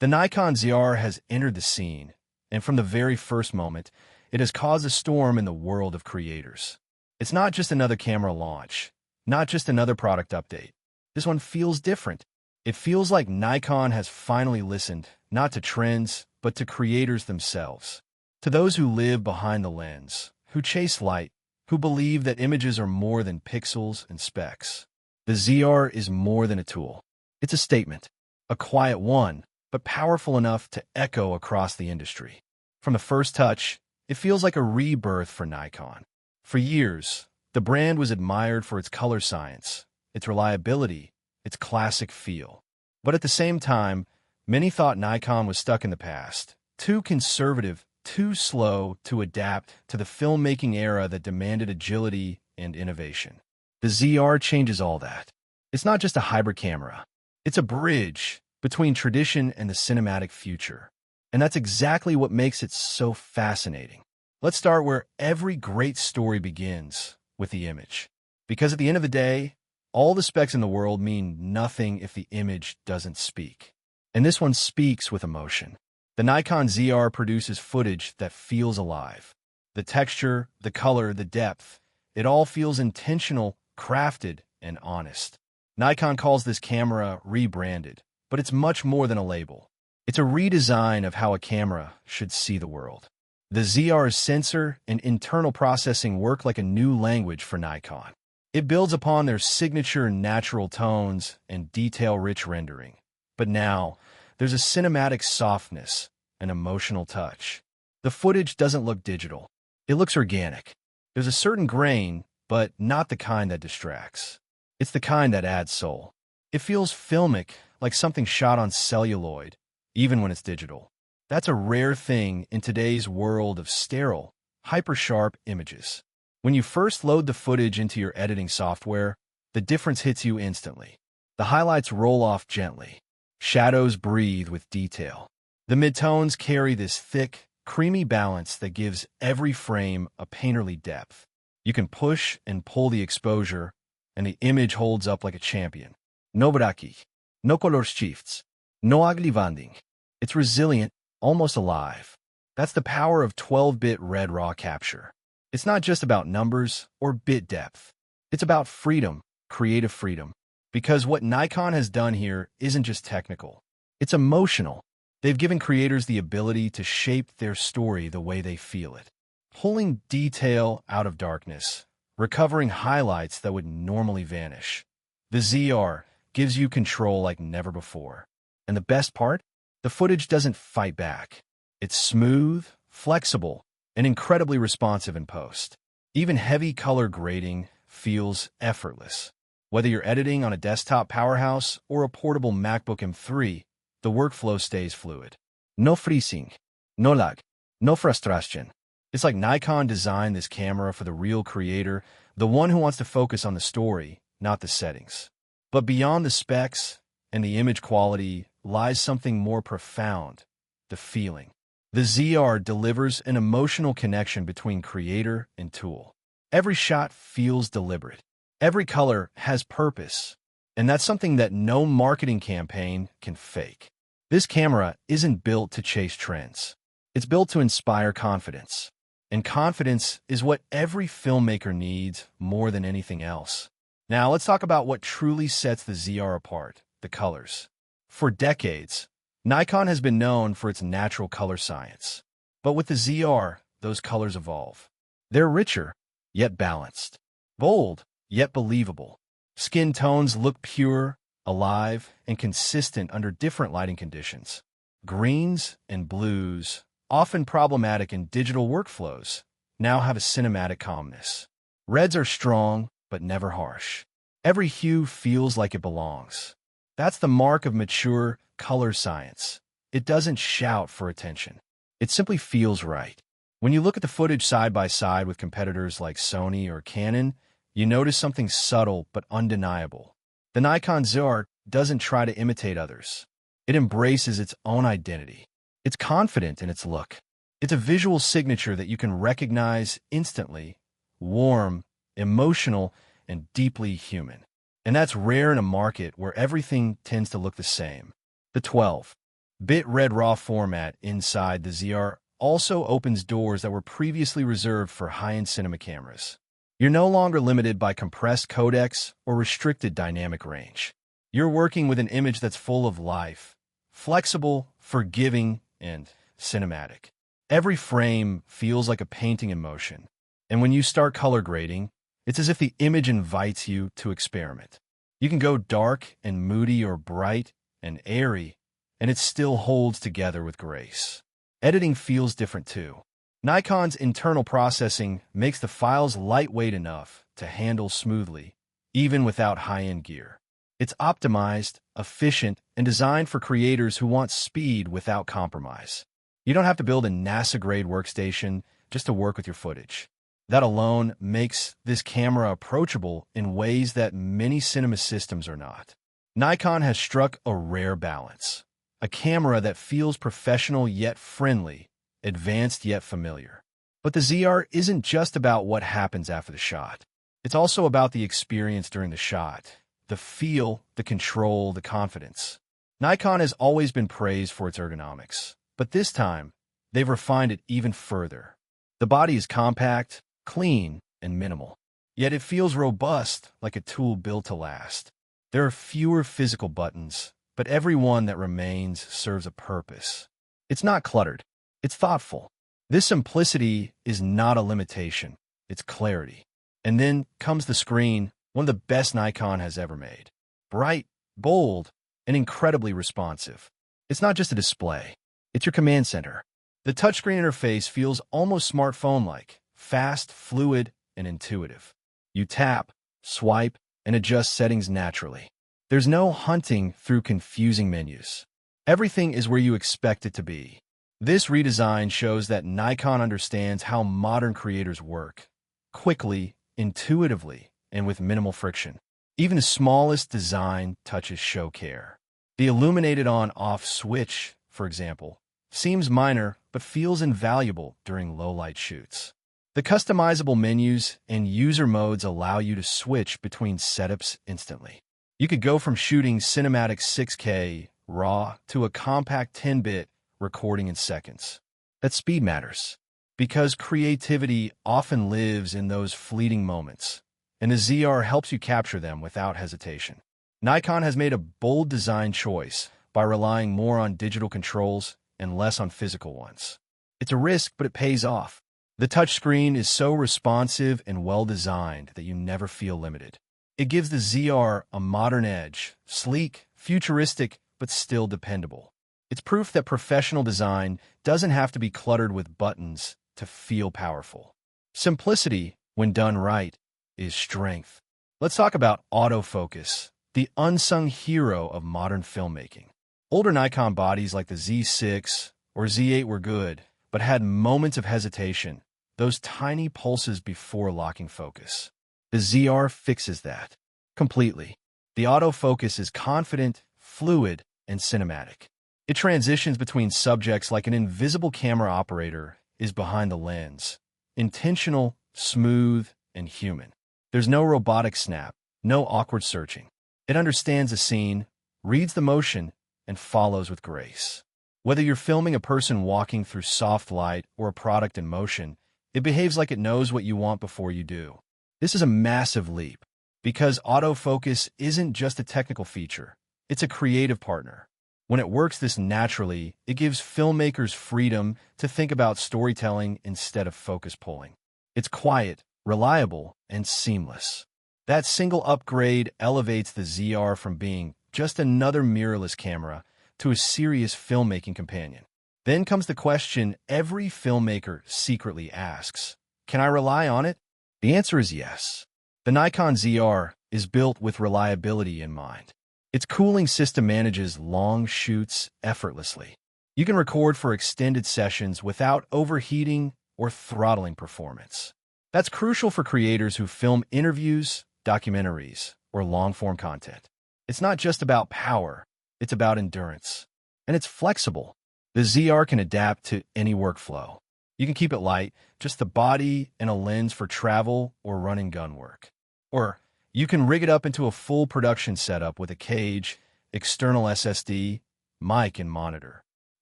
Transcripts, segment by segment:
The Nikon ZR has entered the scene, and from the very first moment, it has caused a storm in the world of creators. It's not just another camera launch, not just another product update. This one feels different. It feels like Nikon has finally listened, not to trends, but to creators themselves. To those who live behind the lens, who chase light, who believe that images are more than pixels and specs. The ZR is more than a tool. It's a statement, a quiet one, but powerful enough to echo across the industry. From the first touch, it feels like a rebirth for Nikon. For years, the brand was admired for its color science, its reliability, its classic feel. But at the same time, many thought Nikon was stuck in the past, too conservative, too slow to adapt to the filmmaking era that demanded agility and innovation. The ZR changes all that. It's not just a hybrid camera. It's a bridge between tradition and the cinematic future. And that's exactly what makes it so fascinating. Let's start where every great story begins, with the image. Because at the end of the day, all the specs in the world mean nothing if the image doesn't speak. And this one speaks with emotion. The Nikon ZR produces footage that feels alive. The texture, the color, the depth, it all feels intentional, crafted, and honest. Nikon calls this camera rebranded, but it's much more than a label. It's a redesign of how a camera should see the world. The ZR's sensor and internal processing work like a new language for Nikon. It builds upon their signature natural tones and detail-rich rendering. But now, there's a cinematic softness, an emotional touch. The footage doesn't look digital. It looks organic. There's a certain grain, but not the kind that distracts. It's the kind that adds soul. It feels filmic, like something shot on celluloid, even when it's digital. That's a rare thing in today's world of sterile, hyper-sharp images. When you first load the footage into your editing software, the difference hits you instantly. The highlights roll off gently. Shadows breathe with detail. The midtones carry this thick, creamy balance that gives every frame a painterly depth. You can push and pull the exposure, and the image holds up like a champion. No braki, no color shifts, no ugly banding. It's resilient, almost alive. That's the power of 12-bit red raw capture. It's not just about numbers or bit depth. It's about freedom, creative freedom. Because what Nikon has done here isn't just technical. It's emotional. They've given creators the ability to shape their story the way they feel it. Pulling detail out of darkness, recovering highlights that would normally vanish. The ZR gives you control like never before. And the best part? The footage doesn't fight back. It's smooth, flexible, and incredibly responsive in post. Even heavy color grading feels effortless. Whether you're editing on a desktop powerhouse or a portable MacBook M3, the workflow stays fluid. No freezing, no lag, no frustration. It's like Nikon designed this camera for the real creator, the one who wants to focus on the story, not the settings. But beyond the specs and the image quality lies something more profound, the feeling. The ZR delivers an emotional connection between creator and tool. Every shot feels deliberate. Every color has purpose. And that's something that no marketing campaign can fake. This camera isn't built to chase trends. It's built to inspire confidence. And confidence is what every filmmaker needs more than anything else. Now, let's talk about what truly sets the ZR apart, the colors. For decades, Nikon has been known for its natural color science. But with the ZR, those colors evolve. They're richer, yet balanced. Bold, yet believable. Skin tones look pure, alive, and consistent under different lighting conditions. Greens and blues, often problematic in digital workflows, now have a cinematic calmness. Reds are strong, but never harsh. Every hue feels like it belongs. That's the mark of mature color science. It doesn't shout for attention. It simply feels right. When you look at the footage side by side with competitors like Sony or Canon, you notice something subtle but undeniable. The Nikon ZR doesn't try to imitate others. It embraces its own identity. It's confident in its look. It's a visual signature that you can recognize instantly, warm, emotional, and deeply human. And that's rare in a market where everything tends to look the same. The 12. Bit-red RAW format inside the ZR also opens doors that were previously reserved for high-end cinema cameras. You're no longer limited by compressed codecs or restricted dynamic range. You're working with an image that's full of life, flexible, forgiving, and cinematic. Every frame feels like a painting in motion, and when you start color grading, it's as if the image invites you to experiment. You can go dark and moody or bright and airy, and it still holds together with grace. Editing feels different too. Nikon's internal processing makes the files lightweight enough to handle smoothly, even without high-end gear. It's optimized, efficient, and designed for creators who want speed without compromise. You don't have to build a NASA-grade workstation just to work with your footage. That alone makes this camera approachable in ways that many cinema systems are not. Nikon has struck a rare balance. A camera that feels professional yet friendly, advanced yet familiar. But the ZR isn't just about what happens after the shot. It's also about the experience during the shot, the feel, the control, the confidence. Nikon has always been praised for its ergonomics, but this time, they've refined it even further. The body is compact, clean, and minimal. Yet it feels robust, like a tool built to last. There are fewer physical buttons, but every one that remains serves a purpose. It's not cluttered. It's thoughtful. This simplicity is not a limitation. It's clarity. And then comes the screen, one of the best Nikon has ever made. Bright, bold, and incredibly responsive. It's not just a display. It's your command center. The touchscreen interface feels almost smartphone-like, fast, fluid, and intuitive. You tap, swipe, and adjust settings naturally. There's no hunting through confusing menus. Everything is where you expect it to be. This redesign shows that Nikon understands how modern creators work, quickly, intuitively, and with minimal friction. Even the smallest design touches show care. The illuminated on-off switch, for example, seems minor but feels invaluable during low-light shoots. The customizable menus and user modes allow you to switch between setups instantly. You could go from shooting cinematic 6K RAW to a compact 10-bit recording in seconds. That speed matters, because creativity often lives in those fleeting moments, and the ZR helps you capture them without hesitation. Nikon has made a bold design choice by relying more on digital controls and less on physical ones. It's a risk, but it pays off. The touchscreen is so responsive and well-designed that you never feel limited. It gives the ZR a modern edge, sleek, futuristic, but still dependable. It's proof that professional design doesn't have to be cluttered with buttons to feel powerful. Simplicity, when done right, is strength. Let's talk about autofocus, the unsung hero of modern filmmaking. Older Nikon bodies like the Z6 or Z8 were good, but had moments of hesitation, those tiny pulses before locking focus. The ZR fixes that completely. The autofocus is confident, fluid, and cinematic. It transitions between subjects like an invisible camera operator is behind the lens. Intentional, smooth, and human. There's no robotic snap, no awkward searching. It understands the scene, reads the motion, and follows with grace. Whether you're filming a person walking through soft light or a product in motion, it behaves like it knows what you want before you do. This is a massive leap, because autofocus isn't just a technical feature, it's a creative partner. When it works this naturally, it gives filmmakers freedom to think about storytelling instead of focus pulling. It's quiet, reliable, and seamless. That single upgrade elevates the ZR from being just another mirrorless camera to a serious filmmaking companion. Then comes the question every filmmaker secretly asks: can I rely on it? The answer is yes. The Nikon ZR is built with reliability in mind. Its cooling system manages long shoots effortlessly. You can record for extended sessions without overheating or throttling performance. That's crucial for creators who film interviews, documentaries, or long-form content. It's not just about power, it's about endurance. And it's flexible. The ZR can adapt to any workflow. You can keep it light, just the body and a lens for travel or run-and-gun work. Or you can rig it up into a full production setup with a cage, external SSD, mic, and monitor.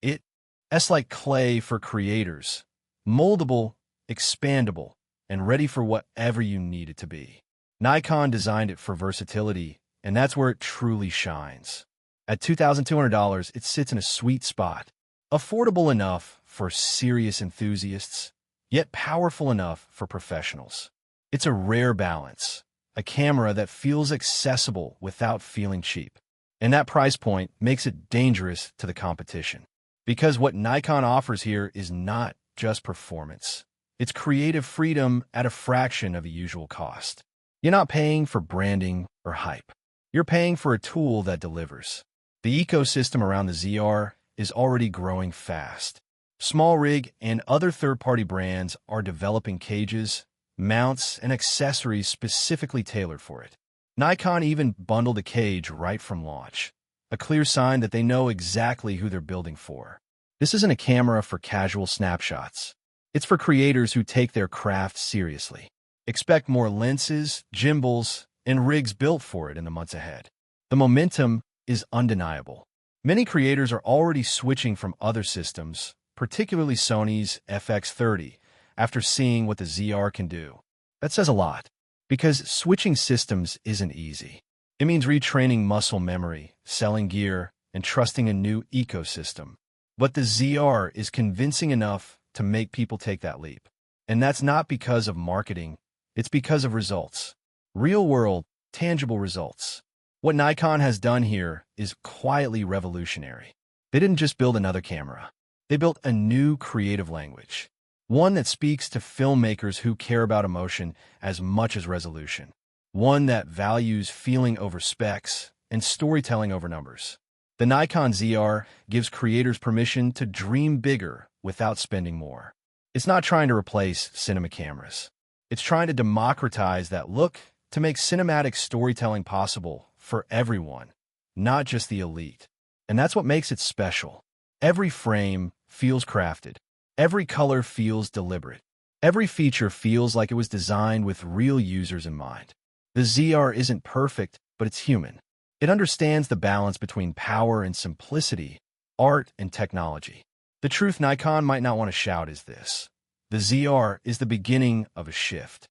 It's like clay for creators, moldable, expandable, and ready for whatever you need it to be. Nikon designed it for versatility, and that's where it truly shines. At $2,200, it sits in a sweet spot, affordable enough for serious enthusiasts, yet powerful enough for professionals. It's a rare balance, a camera that feels accessible without feeling cheap. And that price point makes it dangerous to the competition. Because what Nikon offers here is not just performance. It's creative freedom at a fraction of the usual cost. You're not paying for branding or hype. You're paying for a tool that delivers. The ecosystem around the ZR is already growing fast. Small rig and other third-party brands are developing cages, mounts, and accessories specifically tailored for it. Nikon even bundled a cage right from launch, a clear sign that they know exactly who they're building for. This isn't a camera for casual snapshots. It's for creators who take their craft seriously. Expect more lenses, gimbals, and rigs built for it in the months ahead. The momentum is undeniable. Many creators are already switching from other systems, particularly Sony's FX30, after seeing what the ZR can do. That says a lot, because switching systems isn't easy. It means retraining muscle memory, selling gear, and trusting a new ecosystem. But the ZR is convincing enough to make people take that leap. And that's not because of marketing, it's because of results. Real-world, tangible results. What Nikon has done here is quietly revolutionary. They didn't just build another camera. They built a new creative language. One that speaks to filmmakers who care about emotion as much as resolution. One that values feeling over specs and storytelling over numbers. The Nikon ZR gives creators permission to dream bigger without spending more. It's not trying to replace cinema cameras. It's trying to democratize that look to make cinematic storytelling possible for everyone, not just the elite. And that's what makes it special. Every frame feels crafted. Every color feels deliberate. Every feature feels like it was designed with real users in mind. The ZR isn't perfect, but it's human. It understands the balance between power and simplicity, art and technology. The truth Nikon might not want to shout is this. The ZR is the beginning of a shift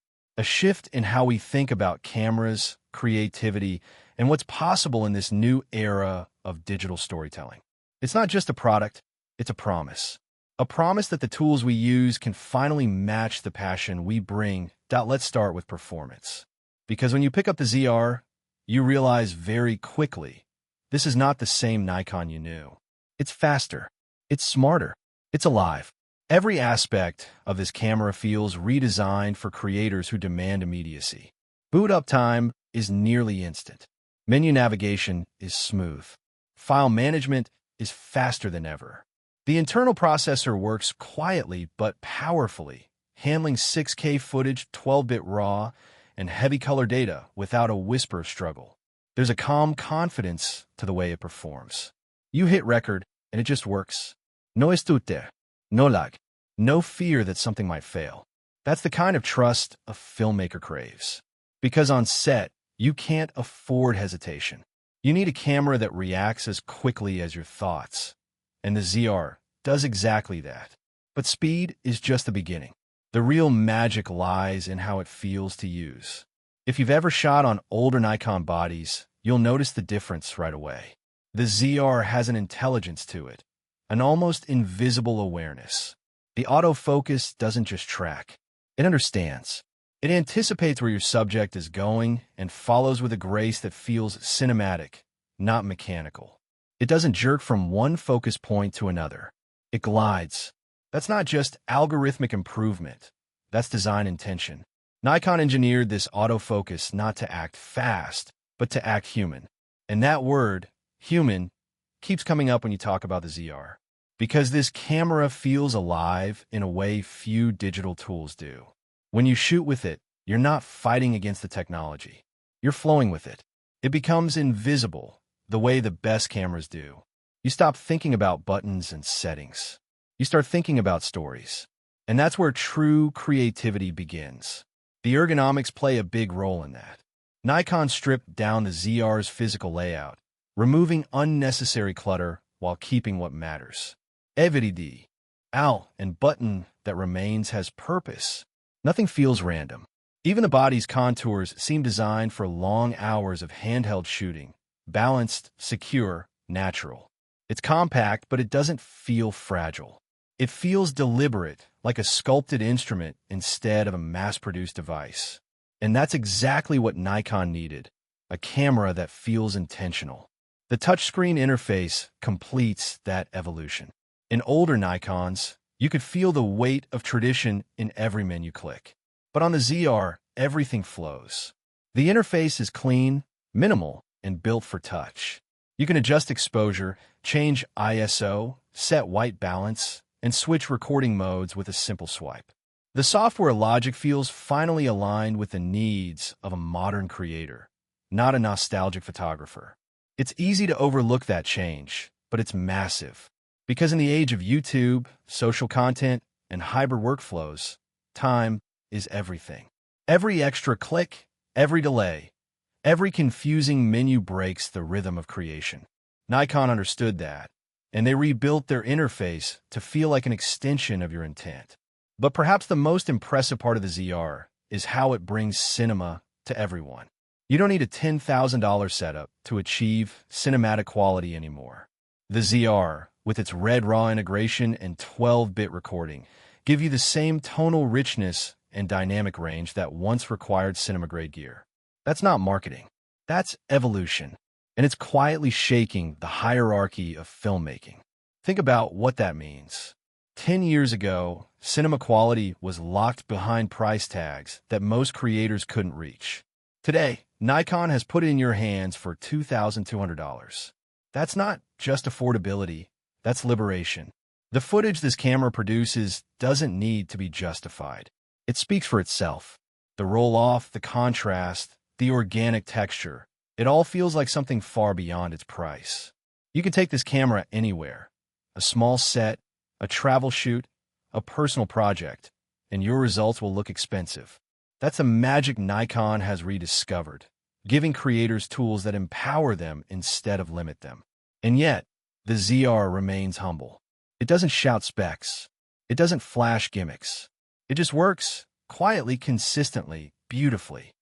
in how we think about cameras, creativity, and what's possible in this new era of digital storytelling. It's not just a product, it's a promise. A promise that the tools we use can finally match the passion we bring. Let's start with performance. Because when you pick up the ZR, you realize very quickly, this is not the same Nikon you knew. It's faster. It's smarter. It's alive. Every aspect of this camera feels redesigned for creators who demand immediacy. Boot up time is nearly instant. Menu navigation is smooth. File management is faster than ever. The internal processor works quietly but powerfully, handling 6K footage, 12-bit RAW, and heavy color data without a whisper of struggle. There's a calm confidence to the way it performs. You hit record, and it just works. No estute, no lag, no fear that something might fail. That's the kind of trust a filmmaker craves. Because on set, you can't afford hesitation. You need a camera that reacts as quickly as your thoughts. And the ZR does exactly that. But speed is just the beginning. The real magic lies in how it feels to use. If you've ever shot on older Nikon bodies, you'll notice the difference right away. The ZR has an intelligence to it, an almost invisible awareness. The autofocus doesn't just track. It understands. It anticipates where your subject is going and follows with a grace that feels cinematic, not mechanical. It doesn't jerk from one focus point to another. It glides. That's not just algorithmic improvement. That's design intention. Nikon engineered this autofocus not to act fast, but to act human. And that word, human, keeps coming up when you talk about the ZR. Because this camera feels alive in a way few digital tools do. When you shoot with it, you're not fighting against the technology. You're flowing with it. It becomes invisible, the way the best cameras do. You stop thinking about buttons and settings. You start thinking about stories. And that's where true creativity begins. The ergonomics play a big role in that. Nikon stripped down the ZR's physical layout, removing unnecessary clutter while keeping what matters. every owl and button that remains has purpose. Nothing feels random. Even the body's contours seem designed for long hours of handheld shooting. Balanced, secure, natural. It's compact, but it doesn't feel fragile. It feels deliberate, like a sculpted instrument instead of a mass-produced device. And that's exactly what Nikon needed, a camera that feels intentional. The touchscreen interface completes that evolution. In older Nikons, you could feel the weight of tradition in every menu click. But on the ZR, everything flows. The interface is clean, minimal, and built for touch. You can adjust exposure, change ISO, set white balance, and switch recording modes with a simple swipe. The software logic feels finally aligned with the needs of a modern creator, not a nostalgic photographer. It's easy to overlook that change, but it's massive. Because in the age of YouTube, social content, and hybrid workflows, time is everything. Every extra click, every delay, every confusing menu breaks the rhythm of creation. Nikon understood that, and they rebuilt their interface to feel like an extension of your intent. But perhaps the most impressive part of the ZR is how it brings cinema to everyone. You don't need a $10,000 setup to achieve cinematic quality anymore. The ZR, with its Red RAW integration and 12-bit recording, give you the same tonal richness and dynamic range that once required cinema-grade gear. That's not marketing. That's evolution. And it's quietly shaking the hierarchy of filmmaking. Think about what that means. 10 years ago, cinema quality was locked behind price tags that most creators couldn't reach. Today, Nikon has put it in your hands for $2,200. That's not just affordability, that's liberation. The footage this camera produces doesn't need to be justified. It speaks for itself. The roll-off, the contrast, the organic texture, it all feels like something far beyond its price. You can take this camera anywhere. A small set, a travel shoot, a personal project, and your results will look expensive. That's a magic Nikon has rediscovered, giving creators tools that empower them instead of limit them. And yet, the ZR remains humble. It doesn't shout specs. It doesn't flash gimmicks. It just works, quietly, consistently, beautifully.